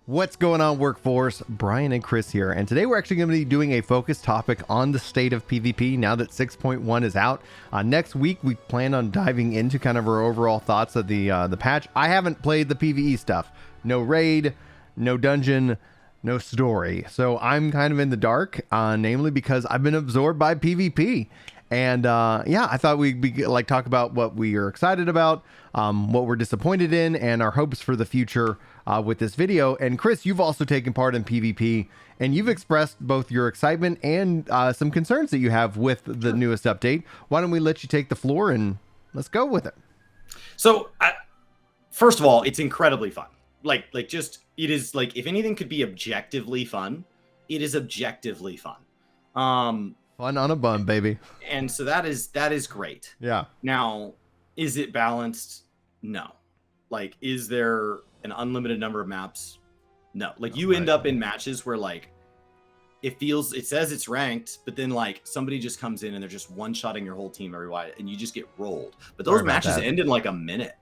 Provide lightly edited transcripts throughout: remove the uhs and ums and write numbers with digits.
What's going on, workforce? Brian and Chris here, and today we're actually going to be doing a focused topic on the state of PvP now that 6.1 is out. Next week we plan on diving into kind of our overall thoughts of the patch. I haven't played the PvE stuff. No raid, no dungeon, no story. So I'm kind of in the dark, namely because I've been absorbed by PvP. And yeah, I thought we'd be talk about what we are excited about, what we're disappointed in, and our hopes for the future with this video. And Chris, you've also taken part in PvP, and you've expressed both your excitement and some concerns that you have with the newest update. Why don't we let you take the floor and let's go with it? So, first of all, it's incredibly fun. It is like, if anything could be objectively fun, it is objectively fun. Fun on a bun, baby. And so that is great. Yeah. Now, is it balanced? No. Like, is there an unlimited number of maps? No. Like, you end up in matches where, like, it says it's ranked, but then, like, somebody just comes in and they're just one-shotting your whole team everywhere, and you just get rolled. But those matches end in, like, a minute.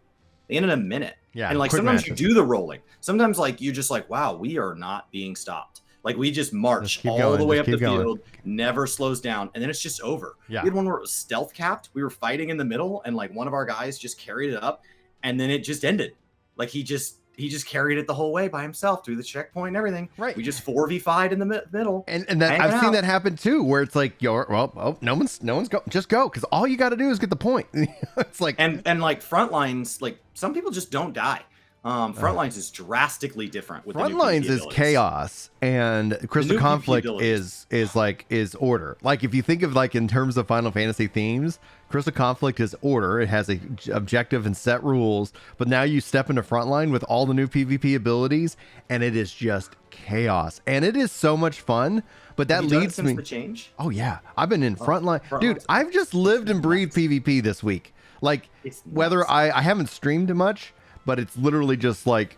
They end in a minute. Yeah. And, like, sometimes you do the rolling. Sometimes, like, you're just like, wow, we are not being stopped. Like, we just march all the way up the field, never slows down, and then it's just over. Yeah. We had one where it was stealth capped. We were fighting in the middle, and, like, one of our guys just carried it up, and then it just ended. Like, he just carried it the whole way by himself through the checkpoint and everything. Right. We just 4v5'd in the middle. And that I've seen that happen too, where it's like, no one's go, just go, because all you got to do is get the point. It's like, and like Frontlines, like, some people just don't die. Frontlines is drastically different. With Frontlines is chaos, and Crystal Conflict is order. Like, if you think of, like, in terms of Final Fantasy themes, Crystal Conflict is order. It has a objective and set rules, but now you step into Frontline with all the new PvP abilities, and it is just chaos, and it is so much fun. But that leads me. The change? Oh yeah, I've been in Frontline, dude. I've just lived and breathed PvP this week. Like, whether I haven't streamed much. But it's literally just like,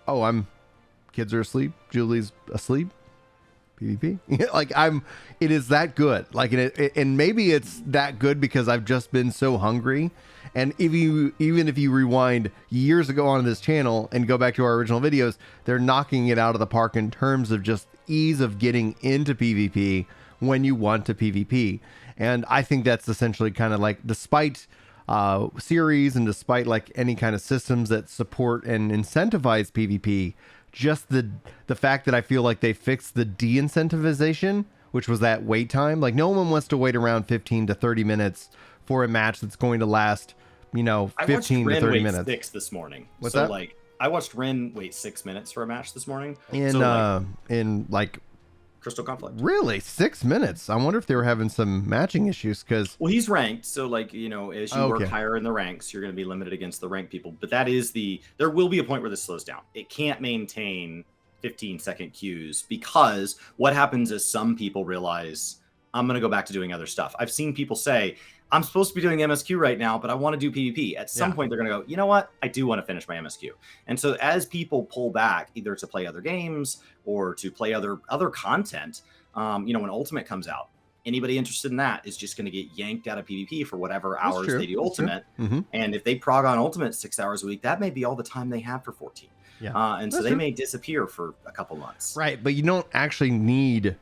oh, kids are asleep, Julie's asleep, PvP. Like, it is that good. Like, and maybe it's that good because I've just been so hungry. And even if you rewind years ago on this channel and go back to our original videos, they're knocking it out of the park in terms of just ease of getting into PvP when you want to PvP. And I think that's essentially kind of like, despite series and despite like any kind of systems that support and incentivize PvP, just the fact that I feel like they fixed the de-incentivization, which was that wait time. Like, no one wants to wait around 15 to 30 minutes for a match that's going to last, 15 to 30 minutes. 6 this morning. What's that? Like, I watched Ren wait 6 minutes for a match this morning. In Crystal Conflict. Really? 6 minutes? I wonder if they were having some matching issues, because... Well, he's ranked, so, like, as you work higher in the ranks, you're going to be limited against the ranked people. But that is there will be a point where this slows down. It can't maintain 15-second queues, because what happens is some people realize, I'm going to go back to doing other stuff. I've seen people say, I'm supposed to be doing MSQ right now, but I want to do PvP. At some point, they're going to go, you know what? I do want to finish my MSQ. And so as people pull back, either to play other games or to play other content, when Ultimate comes out, anybody interested in that is just going to get yanked out of PvP for whatever hours they do Ultimate. Mm-hmm. And if they prog on Ultimate 6 hours a week, that may be all the time they have for 14. Yeah. And so they may disappear for a couple months. Right, but you don't actually need...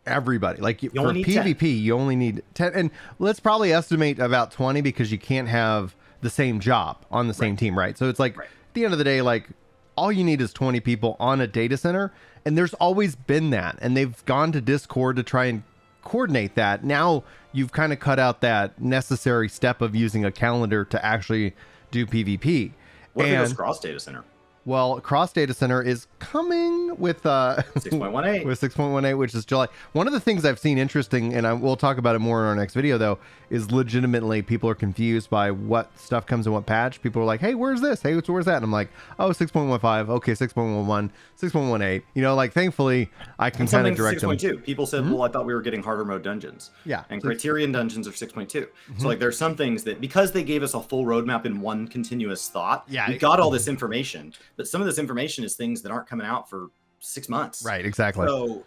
everybody. Like, for PvP 10. You only need 10, and let's probably estimate about 20, because you can't have the same job on the same team, right? So it's like, at the end of the day, like, all you need is 20 people on a data center, and there's always been that, and they've gone to Discord to try and coordinate that. Now you've kind of cut out that necessary step of using a calendar to actually do PvP. What if it goes cross data center? Well, Cross Data Center is coming with 6.18. With 6.18, which is July. One of the things I've seen interesting, and we'll talk about it more in our next video, though, is legitimately people are confused by what stuff comes in what patch. People are like, hey, where's this? Hey, where's that? And I'm like, oh, 6.15. Okay, 6.11, 6.18. Like, thankfully, I can kind of direct 6.2. them. People said, well, I thought we were getting harder mode dungeons. Yeah. And Criterion dungeons are 6.2. So, like, there's some things that, because they gave us a full roadmap in one continuous thought, we got all this information. But some of this information is things that aren't coming out for 6 months. Right, exactly. So,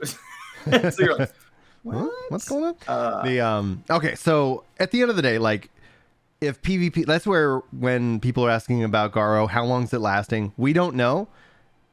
so you're like, what's going on? Okay, so at the end of the day, like, if PvP, that's where when people are asking about Garo, how long is it lasting? We don't know.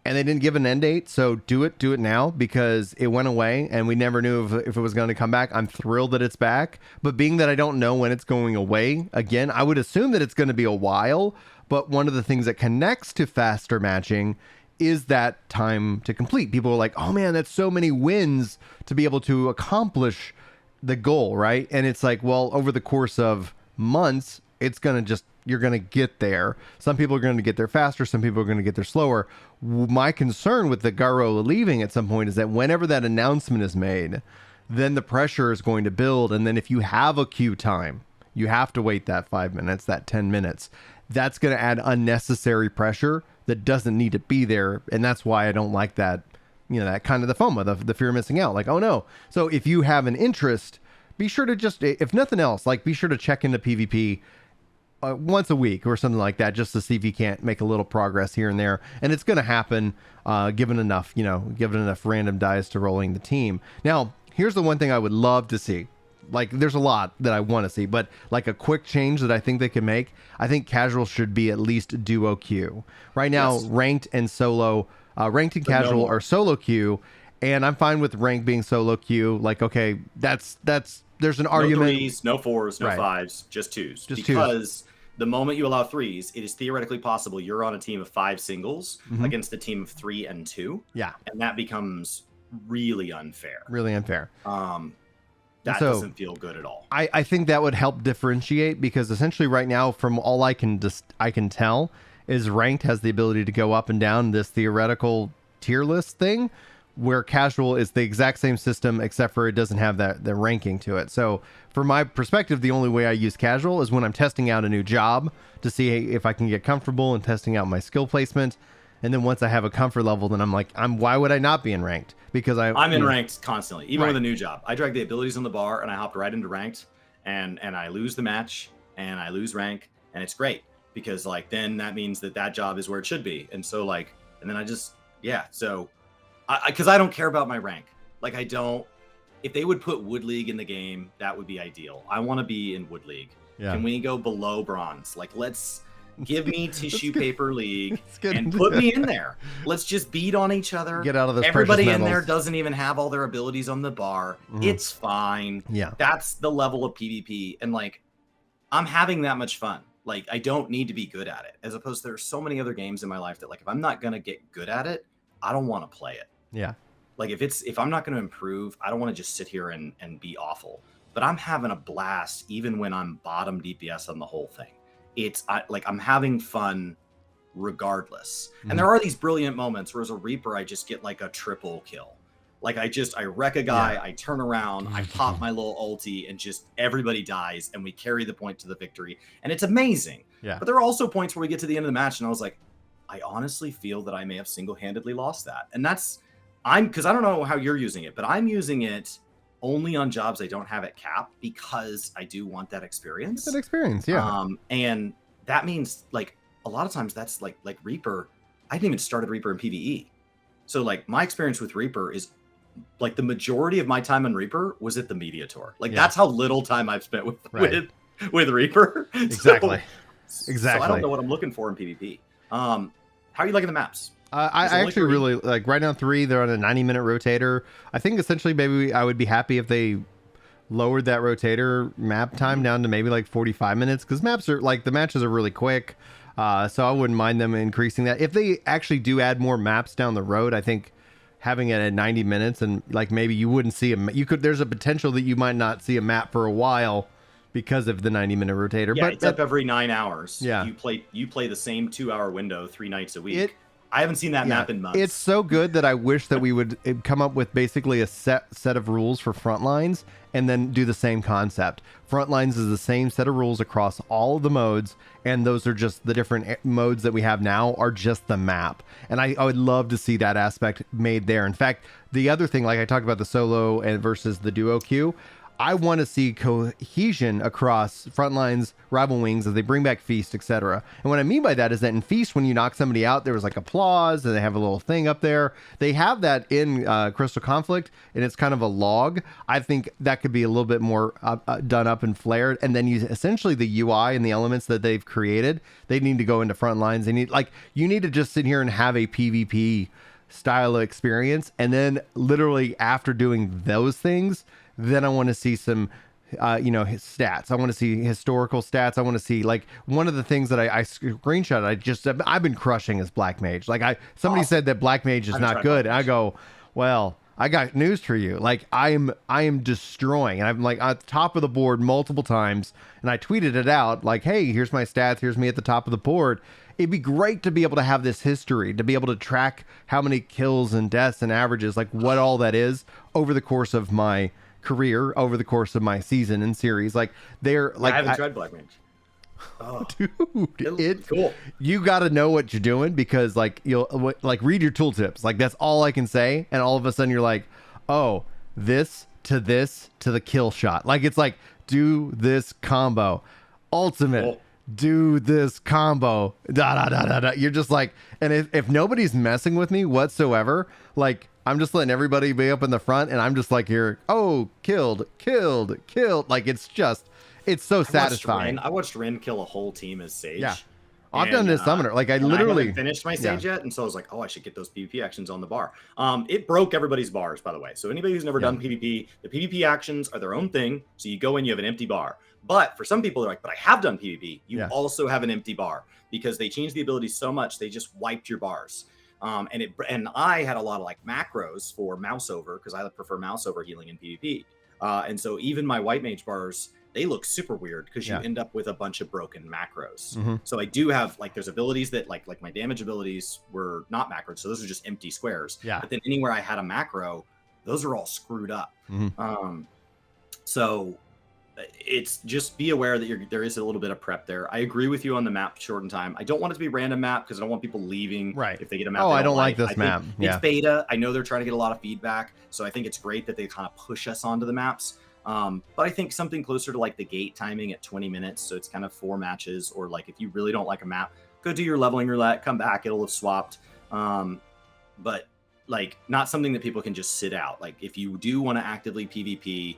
and they didn't give an end date. So do it now, because it went away and we never knew if it was going to come back. I'm thrilled that it's back, but being that I don't know when it's going away again, I would assume that it's going to be a while. But one of the things that connects to faster matching is that time to complete. People are like, oh man, that's so many wins to be able to accomplish the goal, right? And it's like, well, over the course of months, it's going to you're going to get there. Some people are going to get there faster. Some people are going to get there slower. My concern with the Garo leaving at some point is that whenever that announcement is made, then the pressure is going to build. And then if you have a queue time, you have to wait that 5 minutes, that 10 minutes. That's going to add unnecessary pressure that doesn't need to be there. And that's why I don't like that, that kind of the FOMO, the fear of missing out. Like, oh no. So if you have an interest, be sure to just, if nothing else, like be sure to check into PvP once a week or something like that, just to see if you can't make a little progress here and there. And it's going to happen given enough random dice to rolling the team. Now, here's the one thing I would love to see. Like, there's a lot that I want to see, but like a quick change that I think they can make, I think casual should be at least duo queue. Right now, yes. Ranked and solo, ranked and casual are solo queue, and I'm fine with ranked being solo queue. Like, okay, that's there's an argument. No threes, no fours, no fives, just twos. Because the moment you allow threes, it is theoretically possible you're on a team of 5 singles against a team of 3 and 2. Yeah. And that becomes really unfair. Really unfair. That doesn't feel good at all. I think that would help differentiate, because essentially right now, from all I can tell, is ranked has the ability to go up and down this theoretical tier list thing, where casual is the exact same system, except for it doesn't have the ranking to it. So from my perspective, the only way I use casual is when I'm testing out a new job to see if I can get comfortable and testing out my skill placement. And then once I have a comfort level, then I'm like, why would I not be in ranked? Because I'm in ranked constantly, even with a new job. I drag the abilities on the bar and I hopped right into ranked, and I lose the match and I lose rank, and it's great, because like then that means that job is where it should be. And so like, and then I just, so because I don't care about my rank. Like if they would put Wood League in the game, that would be ideal. I want to be in Wood League. Yeah. Can we go below bronze? Like, let's give me Tissue Paper League and put me in there. Let's just beat on each other. Get out of this. Everybody in there doesn't even have all their abilities on the bar. It's fine. Yeah. That's the level of PvP. And like, I'm having that much fun. Like, I don't need to be good at it. As opposed to, there's so many other games in my life that like, if I'm not going to get good at it, I don't want to play it. Yeah. Like if I'm not going to improve, I don't want to just sit here and be awful. But I'm having a blast even when I'm bottom DPS on the whole thing. I'm having fun regardless. And there are these brilliant moments where as a Reaper, I just get like a triple kill. Like I wreck a guy, I turn around, I pop my little ulti, and just everybody dies, and we carry the point to the victory. And it's amazing. Yeah. But there are also points where we get to the end of the match and I was like, I honestly feel that I may have single-handedly lost that. And because I don't know how you're using it, but I'm using it only on jobs I don't have at cap, because I do want that experience. That experience, yeah. And that means like a lot of times that's like Reaper. I didn't even start at Reaper in PvE. So like my experience with Reaper is like the majority of my time on Reaper was at the media tour. Like that's how little time I've spent with Reaper. Exactly. So I don't know what I'm looking for in PvP. How are you liking the maps? I actually really like right now 3. They're on a 90-minute rotator. I think essentially maybe I would be happy if they lowered that rotator map time down to maybe like 45 minutes, because maps are like the matches are really quick. So I wouldn't mind them increasing that. If they actually do add more maps down the road, I think having it at 90 minutes and like maybe you wouldn't see there's a potential that you might not see a map for a while because of the 90-minute rotator. Yeah, but it's up every 9 hours. Yeah. You play the same 2-hour window 3 nights a week. I haven't seen that map in months. It's so good that I wish that we would come up with basically a set of rules for Frontlines and then do the same concept. Frontlines is the same set of rules across all of the modes, and those are just the different modes that we have now are just the map. And I would love to see that aspect made there. In fact, the other thing, like I talked about the solo and versus the duo queue, I want to see cohesion across Frontlines, Rival Wings as they bring back Feast, etc. And what I mean by that is that in Feast, when you knock somebody out, there was like applause, and they have a little thing up there. They have that in Crystal Conflict, and it's kind of a log. I think that could be a little bit more done up and flared. And then essentially the UI and the elements that they've created, they need to go into Frontlines. You need to just sit here and have a PvP style of experience, and then literally after doing those things, then I want to see some his stats. I want to see historical stats. I want to see, like, one of the things that I screenshot, I've been crushing is Black Mage. Like, somebody said that Black Mage is not good, and I go, well, I got news for you. Like, I am destroying, and I'm like at the top of the board multiple times, and I tweeted it out like, hey, here's my stats, here's me at the top of the board. It'd be great to be able to have this history, to be able to track how many kills and deaths and averages, like what all that is over the course of my career, over the course of my season and series. Like, they're like, I haven't tried Black Mage. Oh, dude, it's cool. You got to know what you're doing, because like you'll like read your tooltips. Like, that's all I can say. And all of a sudden you're like, oh, this to the kill shot. Like, it's like, do this combo, ultimate. Cool. Do this combo, You're just like, and if nobody's messing with me whatsoever, like, I'm just letting everybody be up in the front, and I'm just like, here, oh, killed. Like, it's so satisfying. I watched Rin kill a whole team as Sage. Yeah. I've done this summoner. Like, I literally haven't finished my Sage yet, and so I was like, oh, I should get those PvP actions on the bar. It broke everybody's bars, by the way. So anybody who's never done PvP, the PvP actions are their own thing. So you go in, you have an empty bar. But for some people, they're like, but I have done PvP. You also have an empty bar, because they changed the abilities so much, they just wiped your bars. And I had a lot of like macros for mouse over, because I prefer mouse over healing in PvP. And so even my white mage bars, they look super weird, because you end up with a bunch of broken macros. Mm-hmm. So I do have, like, there's abilities that like my damage abilities were not macros, so those are just empty squares. Yeah. But then anywhere I had a macro, those are all screwed up. Mm-hmm. So it's just be aware that there is a little bit of prep there. I agree with you on the map shortened time. I don't want it to be a random map, because I don't want people leaving if they get a map. Oh, I don't like this map. It's beta. I know they're trying to get a lot of feedback, so I think it's great that they kind of push us onto the maps. But I think something closer to like the gate timing at 20 minutes, so it's kind of 4 matches, or like if you really don't like a map, go do your leveling roulette, come back, it'll have swapped. But like, not something that people can just sit out. Like, if you do want to actively PvP,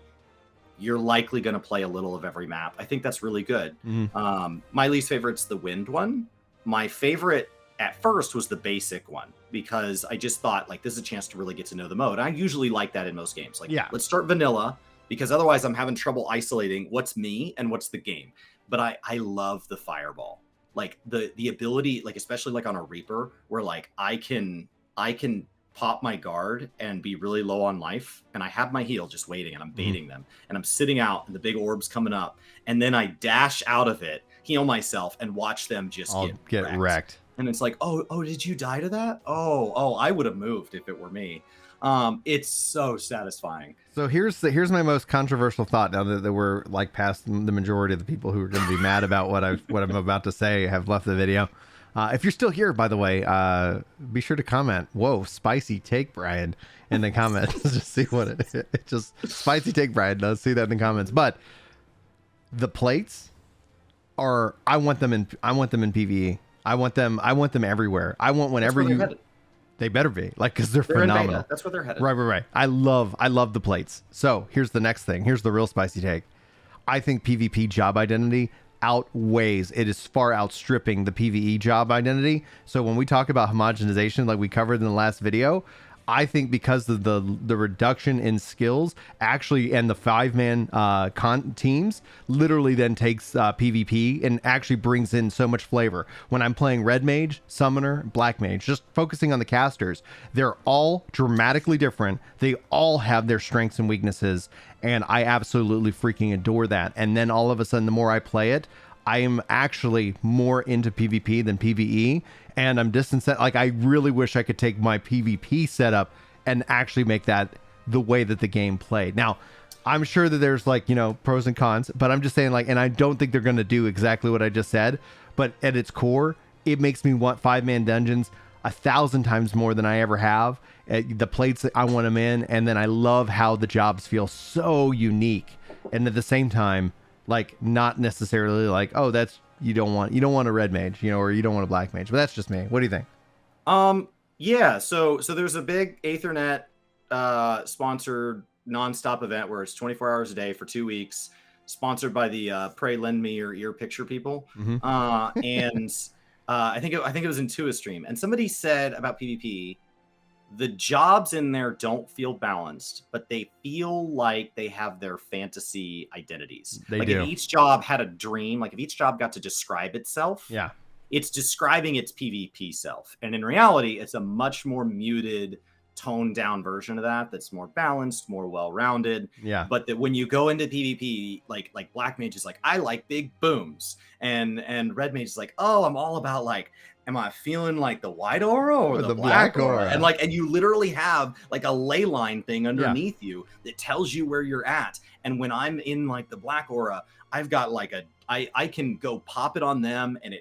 you're likely going to play a little of every map. I think that's really good. Mm-hmm. My least favorite's the wind one. My favorite at first was the basic one, because I just thought, like, this is a chance to really get to know the mode. I usually like that in most games. Like, let's start vanilla, because otherwise I'm having trouble isolating what's me and what's the game. But I love the fireball. Like, the ability, like, especially like on a Reaper, where like I can pop my guard and be really low on life, and I have my heal just waiting, and I'm baiting them, and I'm sitting out, and the big orb's coming up, and then I dash out of it, heal myself, and watch them just get wrecked. And it's like, oh, did you die to that? Oh, I would have moved if it were me. It's so satisfying. So here's my most controversial thought, now that we're like past the majority of the people who are going to be mad about what I'm about to say have left the video. If you're still here, by the way, be sure to comment. Whoa, spicy take, Brian, in the comments. Just see what it just spicy take, Brian. Let's see that in the comments. But the plates are, I want them in PvE. I want them everywhere. I want whenever they better be, like, because they're phenomenal. That's where they're headed. Right. I love the plates. So here's the next thing. Here's the real spicy take. I think PvP job identity it is far outstripping the PvE job identity. So when we talk about homogenization, like we covered in the last video, I think because of the reduction in skills actually, and the 5-man teams literally then takes PvP and actually brings in so much flavor. When I'm playing Red Mage, Summoner, Black Mage, just focusing on the casters, they're all dramatically different. They all have their strengths and weaknesses, and I absolutely freaking adore that. And then all of a sudden, the more I play it, I am actually more into PvP than PvE, and I'm distanced. Like, I really wish I could take my PvP setup and actually make that the way that the game played. Now, I'm sure that there's, like, pros and cons, but I'm just saying, like, and I don't think they're going to do exactly what I just said, but at its core, it makes me want 5-man dungeons 1,000 times more than I ever have. The plates, I want them in, and then I love how the jobs feel so unique. and at the same time, like not necessarily like, oh, that's you don't want a red mage, or you don't want a black mage. But that's just me. What do you think? Yeah. So there's a big Aethernet sponsored nonstop event where it's 24 hours a day for 2 weeks, sponsored by the Pray Lend Me Your Ear Picture people. Mm-hmm. And I think it was Intua's stream, and somebody said about PvP, the jobs in there don't feel balanced, but they feel like they have their fantasy identities. They like do. If each job had a dream, like if each job got to describe itself, yeah, it's describing its PvP self. And in reality, it's a much more muted, toned down version of that that's more balanced, more well-rounded. Yeah. But that when you go into PvP, like Black Mage is like, I like big booms. And Red Mage is like, oh, I'm all about like, am I feeling like the white aura or the black aura? And you literally have like a ley line thing underneath you that tells you where you're at. And when I'm in like the black aura, I've got like I can go pop it on them and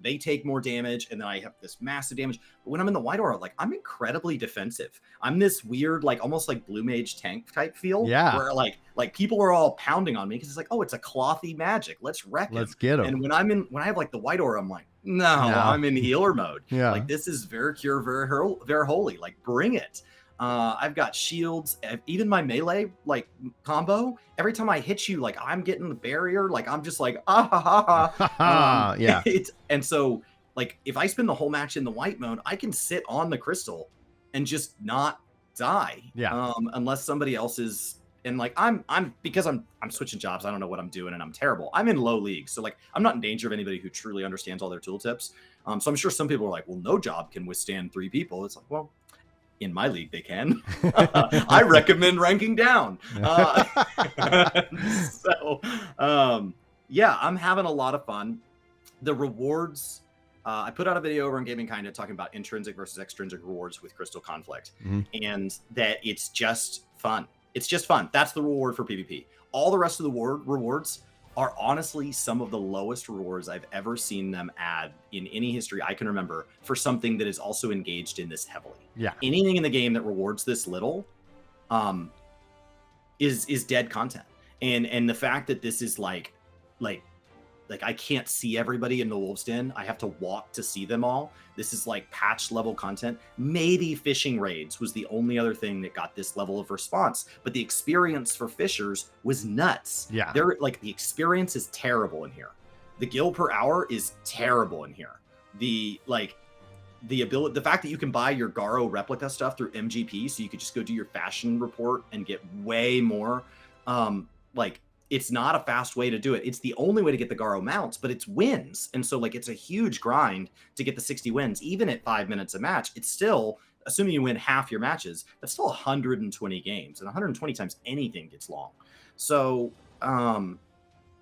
they take more damage, and then I have this massive damage. But when I'm in the white aura, like I'm incredibly defensive. I'm this weird, like almost like blue mage tank type feel. Yeah. Where like people are all pounding on me because it's like, oh, it's a clothy magic. Let's wreck him. Let's get him. And when I have like the white aura, I'm like, no, I'm in healer mode. Yeah. Like this is very cure, very holy. Like bring it. I've got shields, even my melee like combo. Every time I hit you, like I'm getting the barrier, like I'm just like yeah. And so like if I spend the whole match in the white mode, I can sit on the crystal and just not die. Yeah. Unless somebody else is. And like I'm because I'm switching jobs. I don't know what I'm doing, and I'm terrible. I'm in low league, so like I'm not in danger of anybody who truly understands all their tooltips. So I'm sure some people are like, well, no job can withstand 3 people. It's like, well, in my league they can. I recommend ranking down. Yeah, I'm having a lot of fun. The rewards. I put out a video over on Gaming Kinda talking about intrinsic versus extrinsic rewards with Crystal Conflict, and that it's just fun. It's just fun. That's the reward for PvP. All the rest of the rewards are honestly some of the lowest rewards I've ever seen them add in any history I can remember for something that is also engaged in this heavily. Yeah. Anything in the game that rewards this little is dead content. And the fact that this is like I can't see everybody in the Wolves Den. I have to walk to see them all. This is like patch level content. Maybe fishing raids was the only other thing that got this level of response, but the experience for fishers was nuts. Yeah. They're like, the experience is terrible in here. The gil per hour is terrible in here. The fact that you can buy your Garo replica stuff through MGP, so you could just go do your fashion report and get way more, it's not a fast way to do it. It's the only way to get the Garo mounts, but it's wins. And so like it's a huge grind to get the 60 wins. Even at 5 minutes a match, it's still, assuming you win half your matches, that's still 120 games. And 120 times anything gets long. So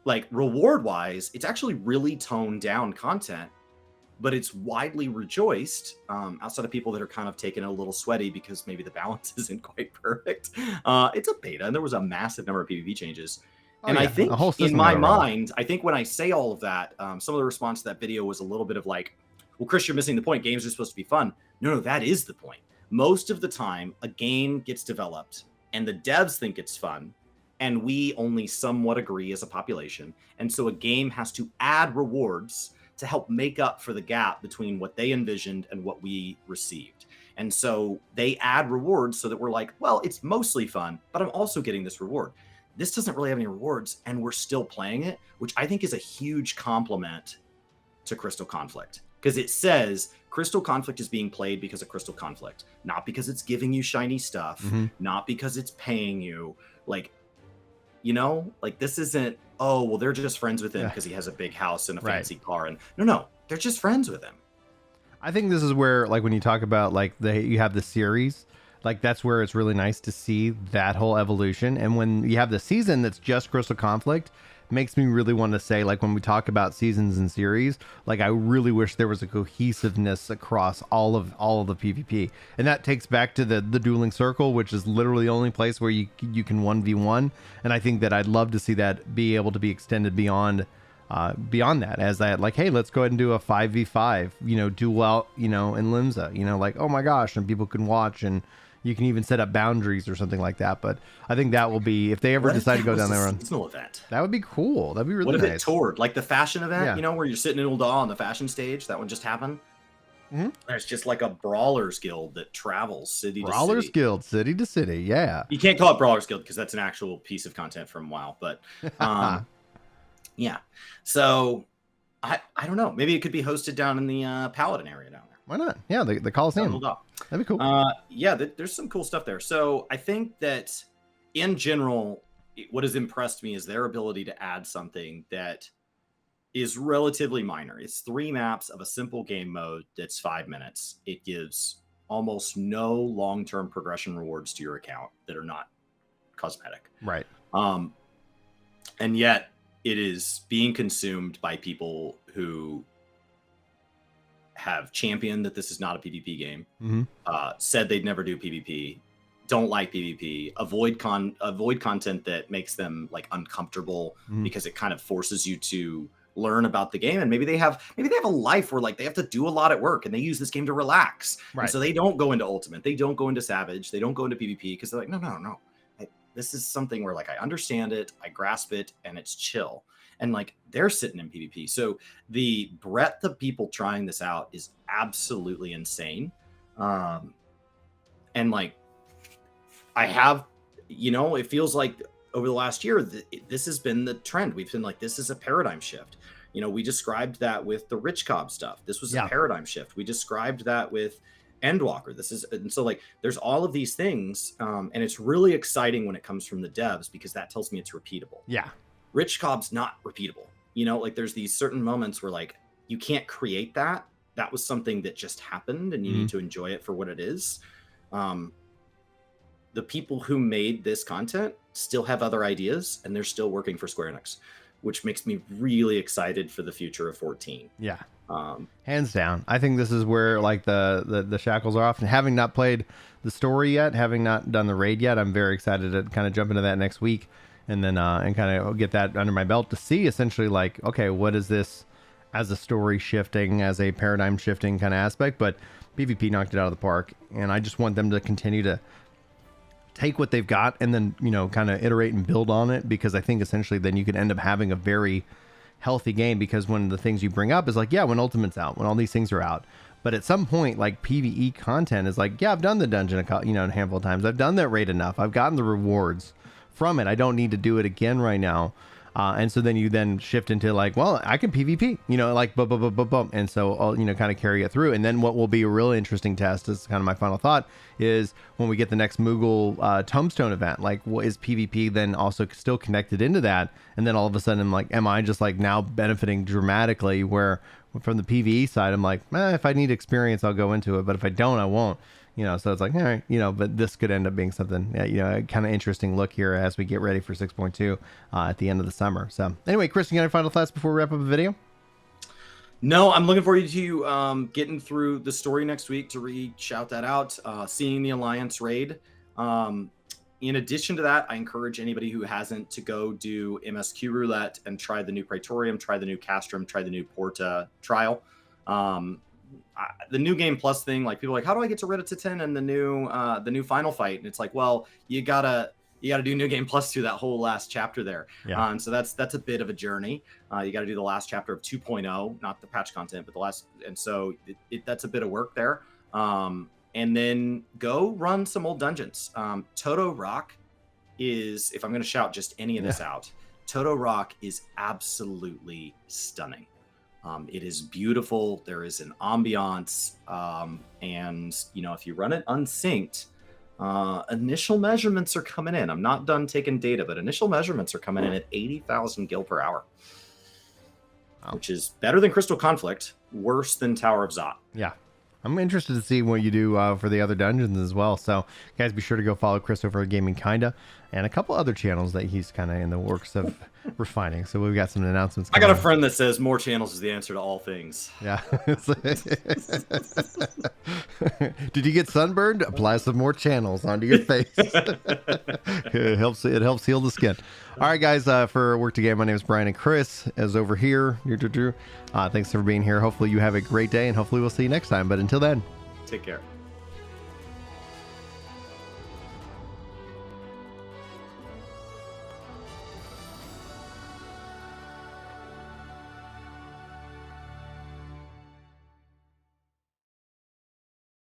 like reward wise, it's actually really toned down content, but it's widely rejoiced outside of people that are kind of taking it a little sweaty because maybe the balance isn't quite perfect. It's a beta and there was a massive number of PvP changes. And I think in my mind, I think when I say all of that, some of the response to that video was a little bit of like, well, Chris, you're missing the point. Games are supposed to be fun. No, that is the point. Most of the time, a game gets developed and the devs think it's fun, and we only somewhat agree as a population. And so a game has to add rewards to help make up for the gap between what they envisioned and what we received. And so they add rewards so that we're like, well, it's mostly fun, but I'm also getting this reward. This doesn't really have any rewards, and we're still playing it, which I think is a huge compliment to Crystal Conflict. Because it says Crystal Conflict is being played because of Crystal Conflict, not because it's giving you shiny stuff, not because it's paying you. Like, this isn't, oh, well, they're just friends with him because he has a big house and a fancy car. And no, they're just friends with him. I think this is where, like, when you talk about, like, you have the series, like, that's where it's really nice to see that whole evolution. And when you have the season that's just Crystal Conflict, makes me really want to say, like, when we talk about seasons and series, like, I really wish there was a cohesiveness across all of the PvP. And that takes back to the dueling circle, which is literally the only place where you can 1v1. And I think that I'd love to see that be able to be extended beyond that, as that, like, hey, let's go ahead and do a 5v5, duel out, in Limsa, like, oh my gosh, and people can watch and, You can even set up boundaries or something like that. But I think that will be, if they ever decide to go down that road. Seasonal event. That would be cool. That'd be really nice. nice. What if it toured? Like the fashion event, where you're sitting in Ul'dah on the fashion stage? That one just happened. Mm-hmm. There's just like a Brawlers Guild that travels city to city. Brawlers Guild, city to city, yeah. You can't call it Brawlers Guild because that's an actual piece of content from WoW. But yeah. So I don't know. Maybe it could be hosted down in the Paladin area down there. Why not? Yeah, the Coliseum. That'd be cool. There's some cool stuff there. So I think that in general, what has impressed me is their ability to add something that is relatively minor. It's 3 maps of a simple game mode that's 5 minutes. It gives almost no long-term progression rewards to your account that are not cosmetic. Right. And yet it is being consumed by people who have championed that this is not a PvP game, said they'd never do PvP, don't like PvP, avoid content that makes them like uncomfortable because it kind of forces you to learn about the game. And maybe they have a life where like they have to do a lot at work and they use this game to relax. Right. And so they don't go into Ultimate, they don't go into Savage, they don't go into PvP because they're like, no. This is something where like I understand it, I grasp it, and it's chill. And like they're sitting in PvP. So the breadth of people trying this out is absolutely insane. And like I have, it feels like over the last year, this has been the trend. We've been like, this is a paradigm shift. We described that with the Rich Cobb stuff. This was a paradigm shift. We described that with Endwalker. And so like, there's all of these things. And it's really exciting when it comes from the devs, because that tells me it's repeatable. Yeah. Rich Cobb's not repeatable. Like there's these certain moments where like, you can't create that. That was something that just happened and you need to enjoy it for what it is. The people who made this content still have other ideas and they're still working for Square Enix, which makes me really excited for the future of 14. Yeah. Hands down. I think this is where like the shackles are off, and having not played the story yet, having not done the raid yet, I'm very excited to kind of jump into that next week and then and kind of get that under my belt to see essentially like, okay, what is this as a story shifting, as a paradigm shifting kind of aspect. But PvP knocked it out of the park, and I just want them to continue to take what they've got and then, kind of iterate and build on it, because I think essentially then you could end up having a very healthy game, because one of the things you bring up is like, yeah, when Ultimate's out, when all these things are out, but at some point, like PvE content is like, yeah, I've done the dungeon a handful of times. I've done that raid enough. I've gotten the rewards from it. I don't need to do it again right now. And so then you then shift into like, well, I can PvP, like boom. And so I'll, kind of carry it through. And then what will be a really interesting test is kind of my final thought is when we get the next Moogle Tombstone event, like what is PvP then also still connected into that? And then all of a sudden I'm like, am I just like now benefiting dramatically, where from the PvE side, I'm like, if I need experience, I'll go into it. But if I don't, I won't. So it's like, all right, but this could end up being something, a kind of interesting look here as we get ready for 6.2 at the end of the summer. So anyway, Chris, you got any final thoughts before we wrap up the video? No, I'm looking forward to getting through the story next week to shout that out, seeing the Alliance raid. In addition to that, I encourage anybody who hasn't to go do MSQ Roulette and try the new Praetorium, try the new Castrum, try the new Porta trial. The new game plus thing, like people are like, how do I get to Reddit to 10 and the new final fight? And it's like, well, you gotta do new game plus through that whole last chapter there. Yeah. And so that's a bit of a journey. You got to do the last chapter of 2.0, not the patch content, but the last. And so that's a bit of work there. And then go run some old dungeons. Toto Rock is, if I'm going to shout just any of this out, Toto Rock is absolutely stunning. It is beautiful. There is an ambiance. And, if you run it unsynced, initial measurements are coming in. I'm not done taking data, but initial measurements are coming in at 80,000 gil per hour, which is better than Crystal Conflict, worse than Tower of Zot. Yeah. I'm interested to see what you do for the other dungeons as well. So, guys, be sure to go follow Chris over at Gaming Kinda and a couple other channels that he's kind of in the works of refining. So we've got some announcements. I got a friend that says more channels is the answer to all things. Yeah. Did you get sunburned? Apply some more channels onto your face. It helps heal the skin. All right, guys, for Work to Game, my name is Brian, and Chris is over here. Thanks for being here. Hopefully you have a great day, and hopefully we'll see you next time. But until then, take care.